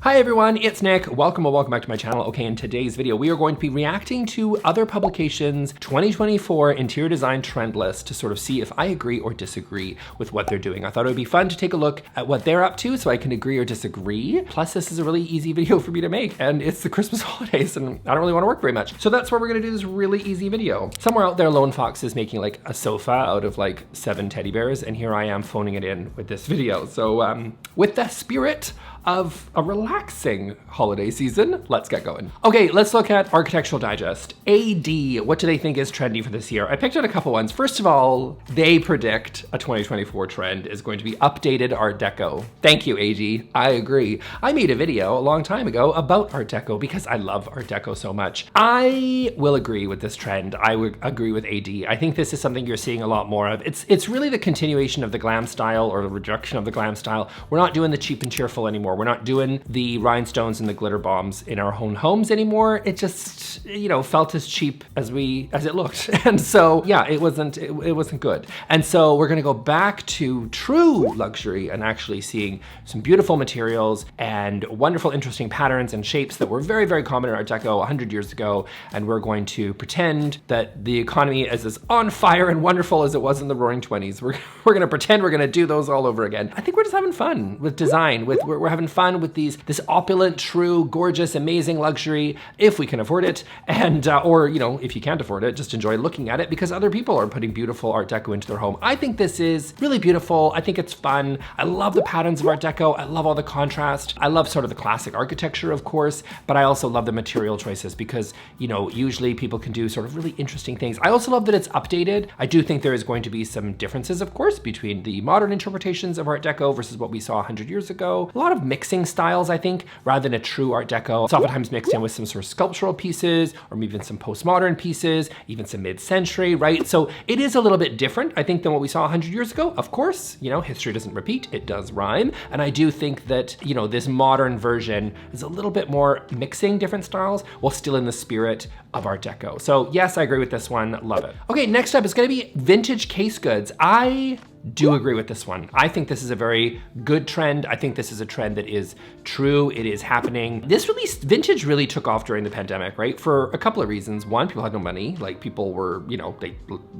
Hi everyone, it's Nick. Welcome back to my channel. Okay, in today's video, we are going to be reacting to other publications' 2024 interior design trend list to sort of see if I agree or disagree with what they're doing. I thought it would be fun to take a look at what they're up to so I can agree or disagree. Plus, this is a really easy video for me to make, and it's the Christmas holidays and I don't really want to work very much. So that's why we're gonna do this really easy video. Somewhere out there, Lone Fox is making like a sofa out of like 7 teddy bears, and here I am phoning it in with this video. So with the spirit of a relaxing holiday season, let's get going. Okay, let's look at Architectural Digest. AD, what do they think is trendy for this year? I picked out a couple ones. First of all, they predict a 2024 trend is going to be updated Art Deco. Thank you, AD, I agree. I made a video a long time ago about Art Deco because I love Art Deco so much. I will agree with this trend. I would agree with AD. I think this is something you're seeing a lot more of. It's really the continuation of the glam style or the rejection of the glam style. We're not doing the cheap and cheerful anymore. We're not doing the rhinestones and the glitter bombs in our own homes anymore. It just, felt as cheap as it looked. And so, yeah, it wasn't good. And so we're gonna go back to true luxury and actually seeing some beautiful materials and wonderful, interesting patterns and shapes that were very, very common in Art Deco 100 years ago. And we're going to pretend that the economy is as on fire and wonderful as it was in the Roaring 20s. We're gonna pretend we're gonna do those all over again. I think we're just having fun with design, we're having fun with this opulent, true, gorgeous, amazing luxury, if we can afford it, and or if you can't afford it, just enjoy looking at it because other people are putting beautiful Art Deco into their home. I think this is really beautiful. I think it's fun. I love the patterns of Art Deco. I love all the contrast. I love sort of the classic architecture, of course, but I also love the material choices because usually people can do sort of really interesting things. I also love that it's updated. I do think there is going to be some differences, of course, between the modern interpretations of Art Deco versus what we saw 100 years ago. A lot of mixing styles, I think, rather than a true Art Deco. It's oftentimes mixed in with some sort of sculptural pieces or even some postmodern pieces, even some mid-century, right? So it is a little bit different, I think, than what we saw 100 years ago. Of course, history doesn't repeat, it does rhyme. And I do think that, this modern version is a little bit more mixing different styles while still in the spirit of Art Deco. So yes, I agree with this one, love it. Okay, next up is gonna be vintage case goods. I do agree with this one. I think this is a very good trend. I think this is a trend that is true. It is happening. Vintage really took off during the pandemic, right? For a couple of reasons. One, people had no money. Like people were, they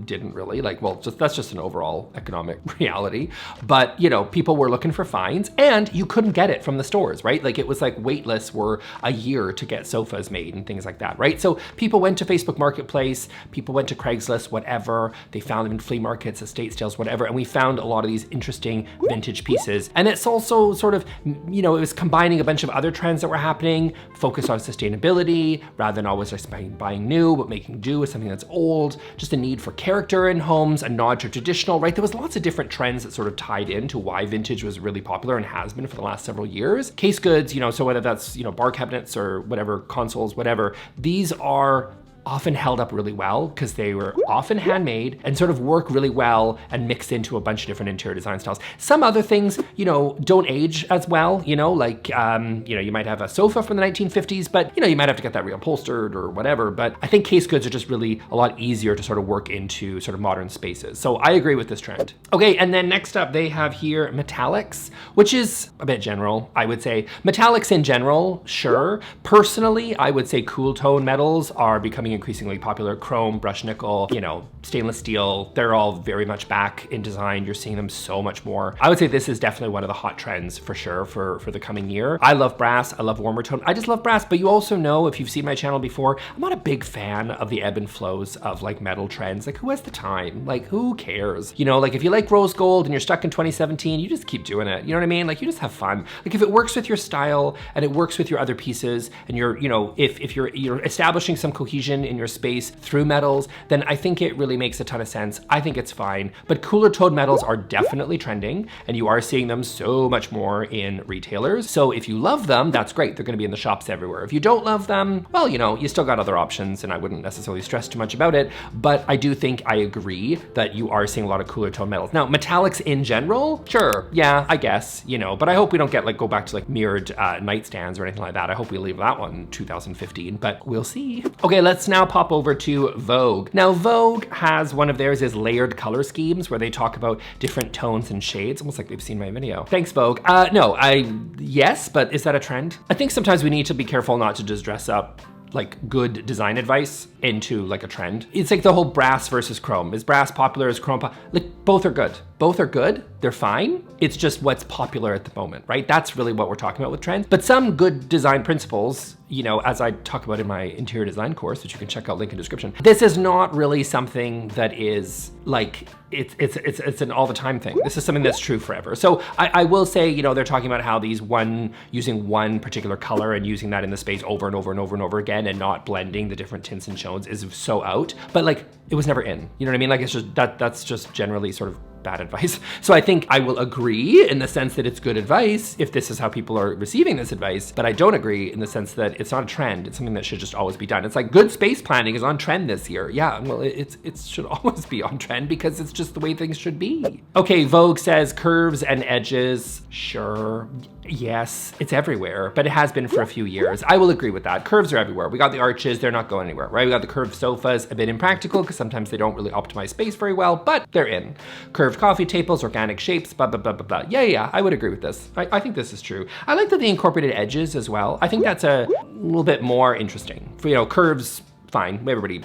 didn't really that's just an overall economic reality. But, people were looking for finds and you couldn't get it from the stores, right? Like it was like wait lists were a year to get sofas made and things like that, right? So people went to Facebook Marketplace, people went to Craigslist, whatever. They found them in flea markets, estate sales, whatever. And we found a lot of these interesting vintage pieces. And it's also sort of, it was combining a bunch of other trends that were happening, focused on sustainability, rather than always just buying new, but making do with something that's old, just a need for character in homes, a nod to traditional, right? There was lots of different trends that sort of tied into why vintage was really popular and has been for the last several years. Case goods, so whether that's, bar cabinets or whatever, consoles, whatever, these are often held up really well because they were often handmade and sort of work really well and mixed into a bunch of different interior design styles. Some other things, don't age as well, you might have a sofa from the 1950s, but you might have to get that reupholstered or whatever. But I think case goods are just really a lot easier to sort of work into sort of modern spaces. So I agree with this trend. Okay, and then next up they have here metallics, which is a bit general, I would say. Metallics in general, sure. Personally, I would say cool tone metals are becoming increasingly popular. Chrome, brushed nickel, stainless steel, they're all very much back in design. You're seeing them so much more. I would say this is definitely one of the hot trends for sure for the coming year. I love brass, I love warmer tone. I just love brass, but you also know, if you've seen my channel before, I'm not a big fan of the ebb and flows of like metal trends. Like who has the time? Like who cares? Like if you like rose gold and you're stuck in 2017, you just keep doing it. You know what I mean? Like you just have fun. Like if it works with your style and it works with your other pieces and you're, if you're establishing some cohesion in your space through metals, then I think it really makes a ton of sense. I think it's fine. But cooler toned metals are definitely trending and you are seeing them so much more in retailers. So if you love them, that's great. They're gonna be in the shops everywhere. If you don't love them, well, you still got other options and I wouldn't necessarily stress too much about it. But I do think I agree that you are seeing a lot of cooler tone metals. Now, metallics in general, sure, yeah, I guess, but I hope we don't go back to mirrored nightstands or anything like that. I hope we leave that one in 2015, but we'll see. Okay, let's now pop over to Vogue. Now, Vogue has one of theirs is layered color schemes where they talk about different tones and shades, almost like they've seen my video. Thanks, Vogue. Yes, but is that a trend? I think sometimes we need to be careful not to just dress up like good design advice into like a trend. It's like the whole brass versus chrome. Is brass popular? Is chrome like both are good. Both are good. They're fine. It's just what's popular at the moment, right? That's really what we're talking about with trends. But some good design principles, you know, as I talk about in my interior design course, which you can check out, link in description. This is not really something that is like, it's an all the time thing. This is something that's true forever. So I will say, you know, they're talking about how using one particular color and using that in the space over and over and over and over again and not blending the different tints and tones is so out. But like, it was never in, you know what I mean? Like it's just, that's just generally sort of bad advice. So I think I will agree in the sense that it's good advice if this is how people are receiving this advice, but I don't agree in the sense that it's not a trend. It's something that should just always be done. It's like good space planning is on trend this year. Yeah, well, it should always be on trend because it's just the way things should be. Okay, Vogue says curves and edges. Sure. Yes, it's everywhere, but it has been for a few years. I will agree with that. Curves are everywhere. We got the arches, they're not going anywhere, right? We got the curved sofas, a bit impractical because sometimes they don't really optimize space very well, but they're in. Curved coffee tables, organic shapes, blah, blah, blah, blah, blah. Yeah, I would agree with this. I think this is true. I like that they incorporated edges as well. I think that's a little bit more interesting. For, you know, curves, fine, everybody,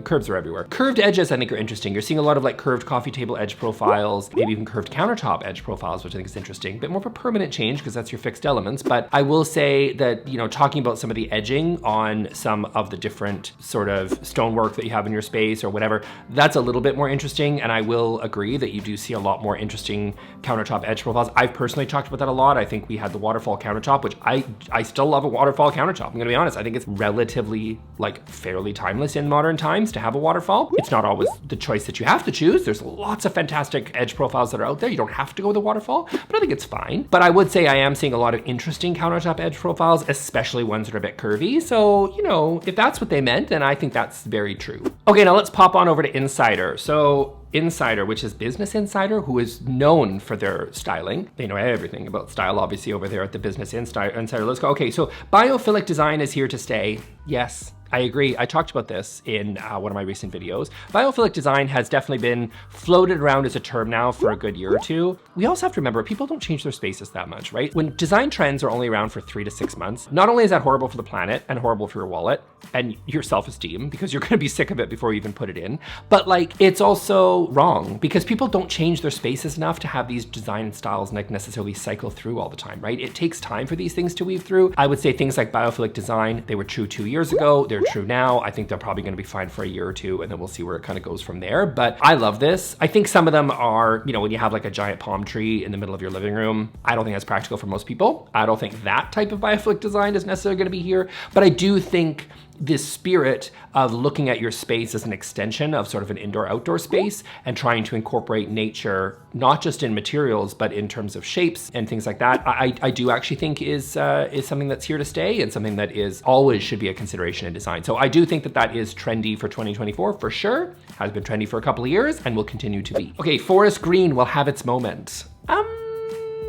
curves are everywhere. Curved edges I think are interesting. You're seeing a lot of like curved coffee table edge profiles, maybe even curved countertop edge profiles, which I think is interesting. A bit more of a permanent change because that's your fixed elements. But I will say that, you know, talking about some of the edging on some of the different sort of stonework that you have in your space or whatever, that's a little bit more interesting. And I will agree that you do see a lot more interesting countertop edge profiles. I've personally talked about that a lot. I think we had the waterfall countertop, which I still love a waterfall countertop. I'm gonna be honest. I think it's relatively like fairly timeless in modern times to have a waterfall. It's not always the choice that you have to choose. There's lots of fantastic edge profiles that are out there. You don't have to go with a waterfall, but I think it's fine. But I would say I am seeing a lot of interesting countertop edge profiles, especially ones that are a bit curvy. So, you know, if that's what they meant, then I think that's very true. Okay, now let's pop on over to Insider. So Insider, which is Business Insider, who is known for their styling. They know everything about style, obviously, over there at the Business Insider. Let's go. Okay, so Biophilic Design is here to stay. Yes, I agree. I talked about this in one of my recent videos. Biophilic design has definitely been floated around as a term now for a good year or two. We also have to remember people don't change their spaces that much, right? When design trends are only around for 3 to 6 months, not only is that horrible for the planet and horrible for your wallet and your self-esteem because you're gonna be sick of it before you even put it in, but like it's also wrong because people don't change their spaces enough to have these design styles like necessarily cycle through all the time, right? It takes time for these things to weave through. I would say things like Biophilic Design, they were true 2 years ago, they're true now. I think they're probably gonna be fine for a year or two and then we'll see where it kind of goes from there. But I love this. I think some of them are, you know, when you have like a giant palm tree in the middle of your living room, I don't think that's practical for most people. I don't think that type of Biophilic design is necessarily gonna be here, but I do think this spirit of looking at your space as an extension of sort of an indoor-outdoor space and trying to incorporate nature, not just in materials, but in terms of shapes and things like that, I do actually think is something that's here to stay and something that is always should be a consideration in design. So I do think that that is trendy for 2024 for sure, has been trendy for a couple of years and will continue to be. Okay, Forest Green will have its moment.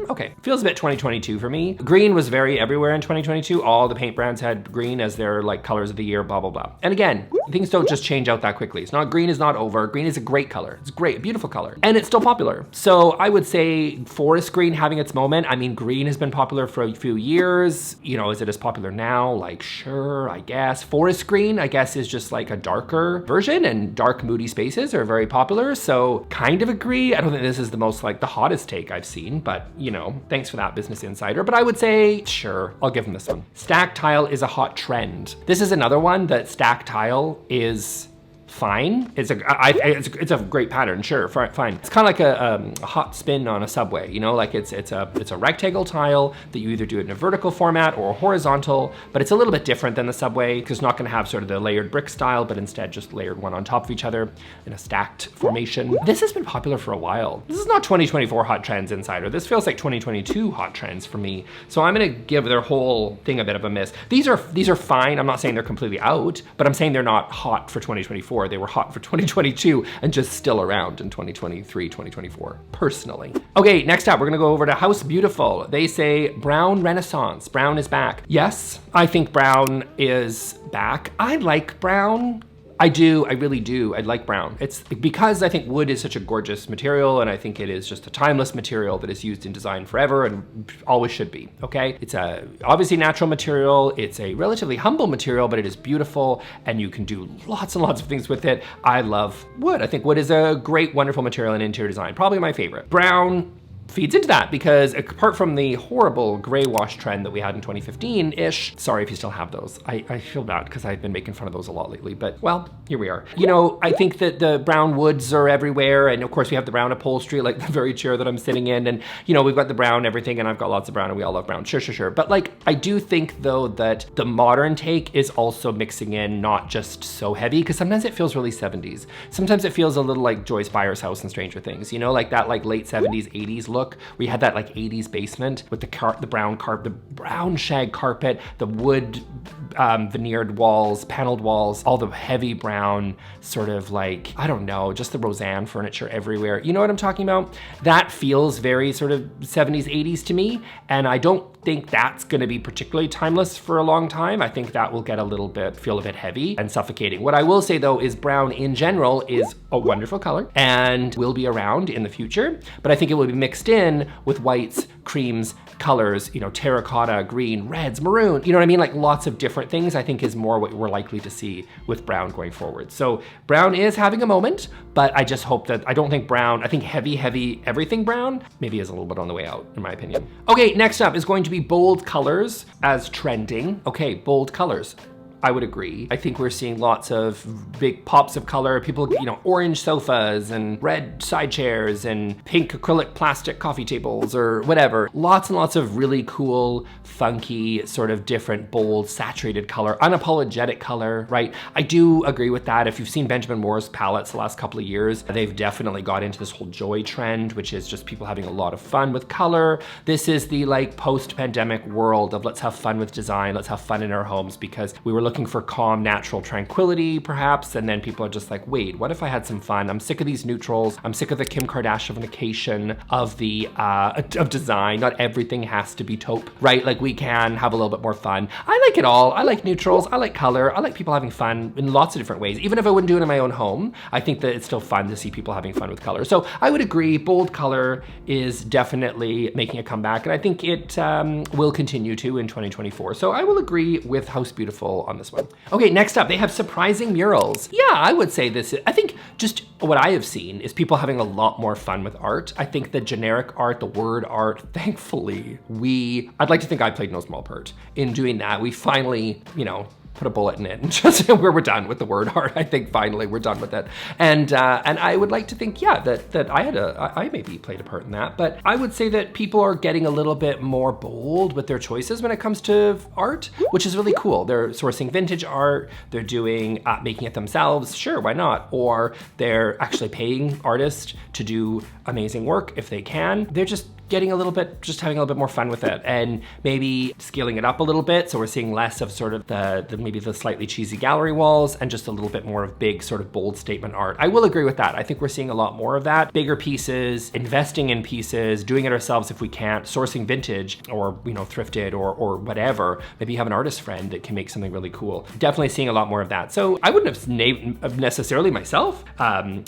Okay, feels a bit 2022 for me. Green was very everywhere in 2022. All the paint brands had green as their like colors of the year, blah, blah, blah. And again, things don't just change out that quickly. It's not, green is not over. Green is a great color. It's great, beautiful color. And it's still popular. So I would say Forest Green having its moment. I mean, green has been popular for a few years. You know, is it as popular now? Like, sure, I guess. Forest Green, I guess, is just like a darker version and dark moody spaces are very popular. So kind of agree. I don't think this is the most like the hottest take I've seen, but you know, thanks for that, Business Insider. But I would say, sure, I'll give them this one. Stack tile is a hot trend. This is another one that stack tile is fine. It's a great pattern, sure, fine. It's kind of like a hot spin on a subway, you know, like it's a rectangle tile that you either do it in a vertical format or a horizontal, but it's a little bit different than the subway because it's not gonna have sort of the layered brick style, but instead just layered one on top of each other in a stacked formation. This has been popular for a while. This is not 2024 hot trends Insider. This feels like 2022 hot trends for me. So I'm gonna give their whole thing a bit of a miss. These are fine. I'm not saying they're completely out, but I'm saying they're not hot for 2024. 2024. They were hot for 2022 and just still around in 2023, 2024, personally. Okay, next up, we're gonna go over to House Beautiful. They say brown renaissance. Brown is back. Yes, I think brown is back. I like brown. I do, I really do. I like brown. It's because I think wood is such a gorgeous material, and I think it is just a timeless material that is used in design forever and always should be, okay? It's a obviously natural material. It's a relatively humble material, but it is beautiful and you can do lots and lots of things with it. I love wood. I think wood is a great, wonderful material in interior design. Probably my favorite. Brown feeds into that because apart from the horrible gray wash trend that we had in 2015-ish, sorry if you still have those. I feel bad because I've been making fun of those a lot lately, but well, here we are. You know, I think that the brown woods are everywhere, and of course we have the brown upholstery, like the very chair that I'm sitting in, and you know, we've got the brown everything, and I've got lots of brown, and we all love brown, sure. But like, I do think though that the modern take is also mixing in not just so heavy, because sometimes it feels really 70s. Sometimes it feels a little like Joyce Byers' house in Stranger Things, you know, like that like late 70s, 80s look. We had that like 80s basement with the brown shag carpet, the wood veneered walls, paneled walls, all the heavy brown sort of like, I don't know, just the Roseanne furniture everywhere. You know what I'm talking about? That feels very sort of 70s, 80s to me. And I don't think that's gonna be particularly timeless for a long time. I think that will get feel a bit heavy and suffocating. What I will say though is brown in general is a wonderful color and will be around in the future, but I think it will be mixed in with whites, creams, colors, you know, terracotta, green, reds, maroon, you know what I mean? Like lots of different things I think is more what we're likely to see with brown going forward. So brown is having a moment, but I just hope that, I don't think brown, I think heavy everything brown maybe is a little bit on the way out in my opinion. Okay, next up is going to be bold colors as trending. Okay, bold colors. I would agree. I think we're seeing lots of big pops of color. People, you know, orange sofas and red side chairs and pink acrylic plastic coffee tables or whatever. Lots and lots of really cool, funky, sort of different, bold, saturated color, unapologetic color, right? I do agree with that. If you've seen Benjamin Moore's palettes the last couple of years, they've definitely got into this whole joy trend, which is just people having a lot of fun with color. This is the like post-pandemic world of let's have fun with design, let's have fun in our homes, because we were looking for calm, natural tranquility, perhaps, and then people are just like, wait, what if I had some fun? I'm sick of these neutrals. I'm sick of the Kim Kardashianification of the of design. Not everything has to be taupe, right? Like we can have a little bit more fun. I like it all. I like neutrals. I like color. I like people having fun in lots of different ways. Even if I wouldn't do it in my own home, I think that it's still fun to see people having fun with color. So I would agree, bold color is definitely making a comeback, and I think it will continue to in 2024. So I will agree with House Beautiful on this one. Okay, next up, they have surprising murals. Yeah, I would say this, I think just what I have seen is people having a lot more fun with art. I think the generic art, the word art, thankfully, I'd like to think I played no small part in doing that. We finally, you know, put a bullet in it and just where we're done with the word art. I think finally we're done with it. And I would like to think, yeah, that I maybe played a part in that, but I would say that people are getting a little bit more bold with their choices when it comes to art, which is really cool. They're sourcing vintage art, they're doing, making it themselves, sure, why not? Or they're actually paying artists to do amazing work if they can. They're just getting a little bit, just having a little bit more fun with it and maybe scaling it up a little bit. So we're seeing less of sort of maybe the slightly cheesy gallery walls and just a little bit more of big sort of bold statement art. I will agree with that. I think we're seeing a lot more of that. Bigger pieces, investing in pieces, doing it ourselves if we can't, sourcing vintage or, you know, thrifted or whatever. Maybe you have an artist friend that can make something really cool. Definitely seeing a lot more of that. So I wouldn't have necessarily myself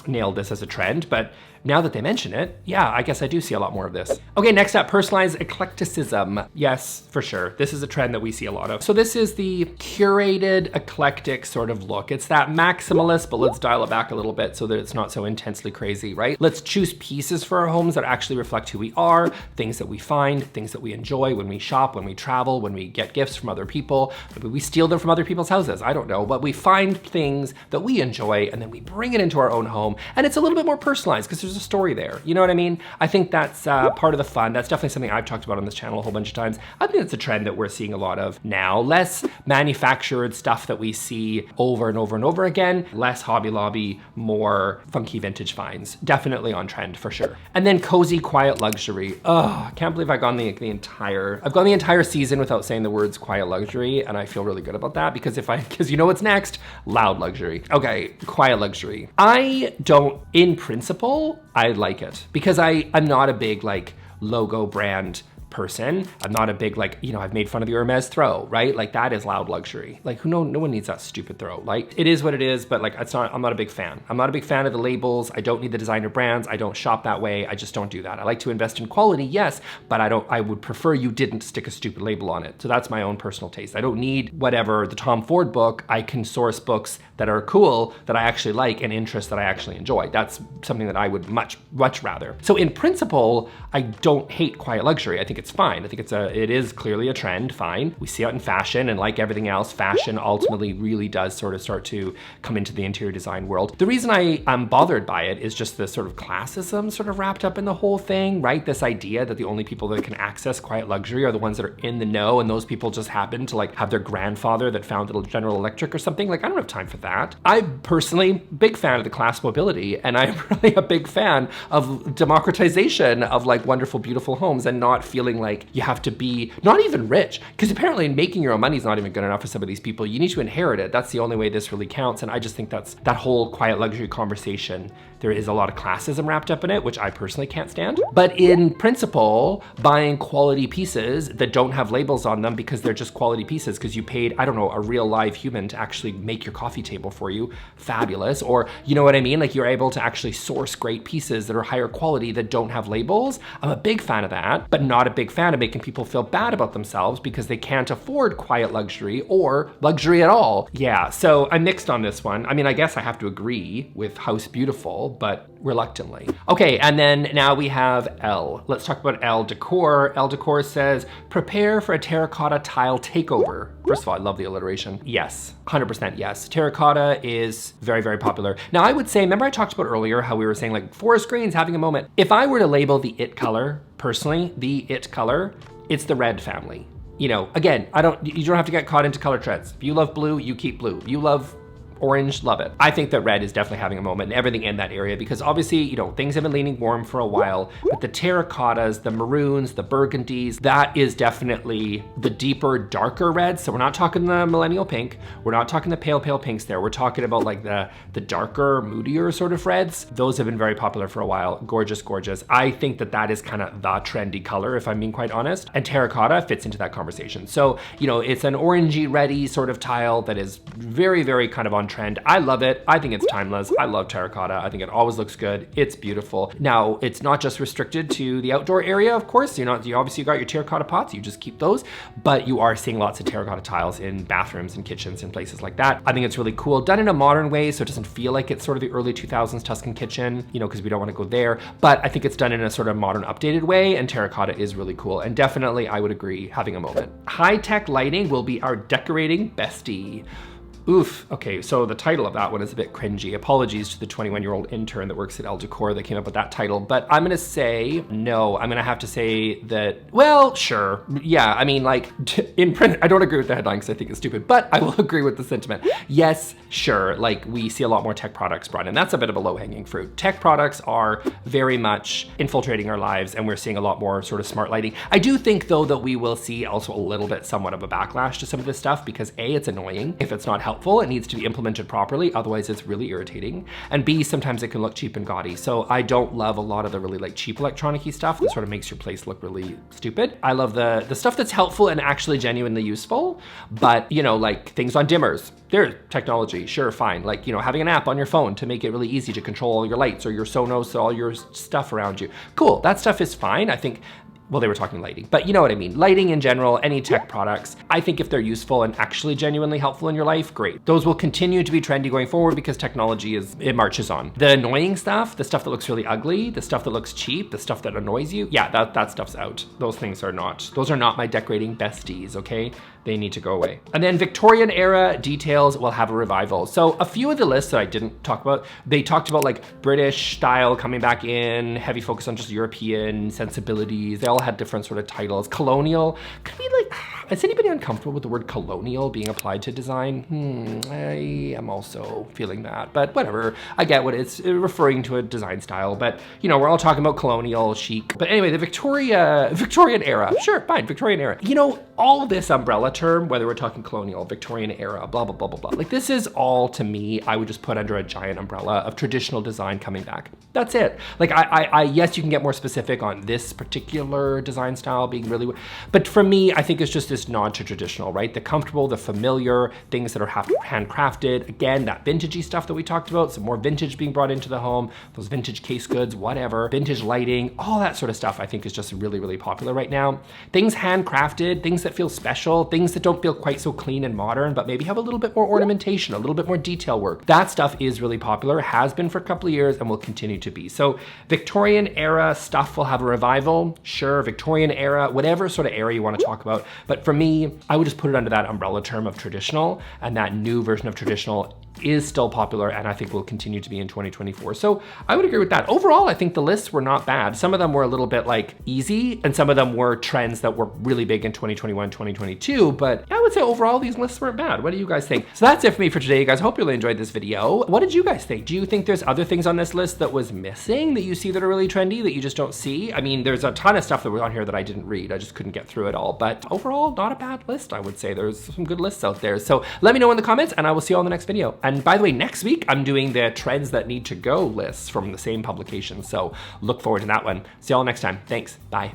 nailed this as a trend, but now that they mention it, yeah, I guess I do see a lot more of this. Okay, next up, personalized eclecticism. Yes, for sure. This is a trend that we see a lot of. So this is the curated, eclectic sort of look. It's that maximalist, but let's dial it back a little bit so that it's not so intensely crazy, right? Let's choose pieces for our homes that actually reflect who we are, things that we find, things that we enjoy when we shop, when we travel, when we get gifts from other people. Maybe we steal them from other people's houses, I don't know, but we find things that we enjoy and then we bring it into our own home, and it's a little bit more personalized because there's there's a story there. You know what I mean? I think that's part of the fun. That's definitely something I've talked about on this channel a whole bunch of times. I think it's a trend that we're seeing a lot of now. Less manufactured stuff that we see over and over and over again. Less Hobby Lobby, more funky vintage finds. Definitely on trend for sure. And then cozy, quiet luxury. Oh, I can't believe I've gone the entire season without saying the words quiet luxury, and I feel really good about that because you know what's next? Loud luxury. Okay, quiet luxury. I don't, in principle, I like it because I'm not a big like logo brand person. I'm not a big like, you know, I've made fun of the Hermes throw, right? Like that is loud luxury. Like no one needs that stupid throw. Like it is what it is, but like I'm not a big fan. I'm not a big fan of the labels. I don't need the designer brands. I don't shop that way. I just don't do that. I like to invest in quality, yes, but I would prefer you didn't stick a stupid label on it. So that's my own personal taste. I don't need whatever, the Tom Ford book. I can source books that are cool, that I actually like, and interests that I actually enjoy. That's something that I would much rather. So in principle, I don't hate quiet luxury. I think it's fine. I think it is clearly a trend, fine. We see it in fashion, and like everything else, fashion ultimately really does sort of start to come into the interior design world. The reason I am bothered by it is just the sort of classism sort of wrapped up in the whole thing, right? This idea that the only people that can access quiet luxury are the ones that are in the know, and those people just happen to like have their grandfather that founded General Electric or something. Like I don't have time for that. I'm personally big fan of the class mobility, and I'm really a big fan of democratization of like wonderful, beautiful homes, and not feeling like you have to be not even rich, because apparently making your own money is not even good enough for some of these people. You need to inherit it. That's the only way this really counts. And I just think that's that whole quiet luxury conversation. There is a lot of classism wrapped up in it, which I personally can't stand. But in principle, buying quality pieces that don't have labels on them because they're just quality pieces because you paid, I don't know, a real live human to actually make your coffee table for you, fabulous. Or you know what I mean? Like you're able to actually source great pieces that are higher quality that don't have labels. I'm a big fan of that, but not a big fan of making people feel bad about themselves because they can't afford quiet luxury or luxury at all. Yeah, so I'm mixed on this one. I mean, I guess I have to agree with House Beautiful, but reluctantly. Okay, and then now we have Elle. Let's talk about Elle Decor. Elle Decor says, prepare for a terracotta tile takeover. First of all, I love the alliteration. Yes, 100% yes. Terracotta is very, very popular. Now I would say, remember I talked about earlier how we were saying like Forrest Green's having a moment. If I were to label the it color, personally, the it color, it's the red family. You know, again, you don't have to get caught into color trends. If you love blue, you keep blue. You love orange, love it. I think that red is definitely having a moment and everything in that area because obviously, you know, things have been leaning warm for a while, but the terracottas, the maroons, the burgundies, that is definitely the deeper, darker reds. So we're not talking the millennial pink. We're not talking the pale pinks there. We're talking about like the darker, moodier sort of reds. Those have been very popular for a while. Gorgeous, gorgeous. I think that that is kind of the trendy color, if I'm being quite honest. And terracotta fits into that conversation. So, you know, it's an orangey, reddy sort of tile that is very, very kind of on trend. I love it. I think it's timeless. I love terracotta. I think it always looks good. It's beautiful. Now, it's not just restricted to the outdoor area, of course. You obviously got your terracotta pots. You just keep those, but you are seeing lots of terracotta tiles in bathrooms and kitchens and places like that. I think it's really cool. Done in a modern way, so it doesn't feel like it's sort of the early 2000s Tuscan kitchen, you know, because we don't want to go there. But I think it's done in a sort of modern, updated way, and terracotta is really cool. And definitely, I would agree, having a moment. High-tech lighting will be our decorating bestie. Oof, okay, so the title of that one is a bit cringy. Apologies to the 21-year-old intern that works at Elle Decor that came up with that title, but I'm gonna say no. I'm gonna have to say that, well, sure. Yeah, I mean, like, in print, I don't agree with the headline because I think it's stupid, but I will agree with the sentiment. Yes, sure, like, we see a lot more tech products brought in. That's a bit of a low-hanging fruit. Tech products are very much infiltrating our lives, and we're seeing a lot more sort of smart lighting. I do think, though, that we will see also a little bit somewhat of a backlash to some of this stuff because A, it's annoying. If it's not helpful, it needs to be implemented properly, otherwise it's really irritating. And B, sometimes it can look cheap and gaudy. So I don't love a lot of the really like cheap electronic-y stuff that sort of makes your place look really stupid. I love the stuff that's helpful and actually genuinely useful, but you know, like things on dimmers, there's technology, sure, fine. Like, you know, having an app on your phone to make it really easy to control all your lights or your Sonos, all your stuff around you. Cool, that stuff is fine. I think, well, they were talking lighting, but you know what I mean. Lighting in general, any tech products, I think if they're useful and actually genuinely helpful in your life, great. Those will continue to be trendy going forward because technology it marches on. The annoying stuff, the stuff that looks really ugly, the stuff that looks cheap, the stuff that annoys you, yeah, that stuff's out. Those are not my decorating besties, okay? they need to go away. And then Victorian era details will have a revival. So a few of the lists that I didn't talk about, they talked about like British style coming back in, heavy focus on just European sensibilities. They all had different sort of titles. Colonial, could be like, is anybody uncomfortable with the word colonial being applied to design? I am also feeling that, but whatever. I get what it's referring to, a design style, but you know, we're all talking about colonial chic. But anyway, the Victorian era, sure, fine, Victorian era. You know, all this umbrella term, whether we're talking colonial, Victorian era, blah, blah, blah, blah, blah. Like this is all, to me, I would just put under a giant umbrella of traditional design coming back. That's it. Like yes, you can get more specific on this particular design style being really, but for me, I think it's just this nod to traditional, right? The comfortable, the familiar, things that are handcrafted. Again, that vintagey stuff that we talked about, some more vintage being brought into the home, those vintage case goods, whatever, vintage lighting, all that sort of stuff I think is just really, really popular right now. Things handcrafted, things that feel special, things that don't feel quite so clean and modern, but maybe have a little bit more ornamentation, a little bit more detail work. That stuff is really popular, has been for a couple of years and will continue to be. So Victorian era stuff will have a revival. Sure, Victorian era, whatever sort of era you want to talk about. But for me, I would just put it under that umbrella term of traditional, and that new version of traditional is still popular and I think will continue to be in 2024. So I would agree with that. Overall, I think the lists were not bad. Some of them were a little bit like easy and some of them were trends that were really big in 2021, 2022. But I would say overall, these lists weren't bad. What do you guys think? So that's it for me for today, you guys. Hope you really enjoyed this video. What did you guys think? Do you think there's other things on this list that was missing that you see that are really trendy that you just don't see? I mean, there's a ton of stuff that was on here that I didn't read. I just couldn't get through it all. But overall, not a bad list, I would say. There's some good lists out there. So let me know in the comments and I will see you all in the next video. And by the way, next week, I'm doing the trends that need to go lists from the same publication. So look forward to that one. See you all next time. Thanks. Bye.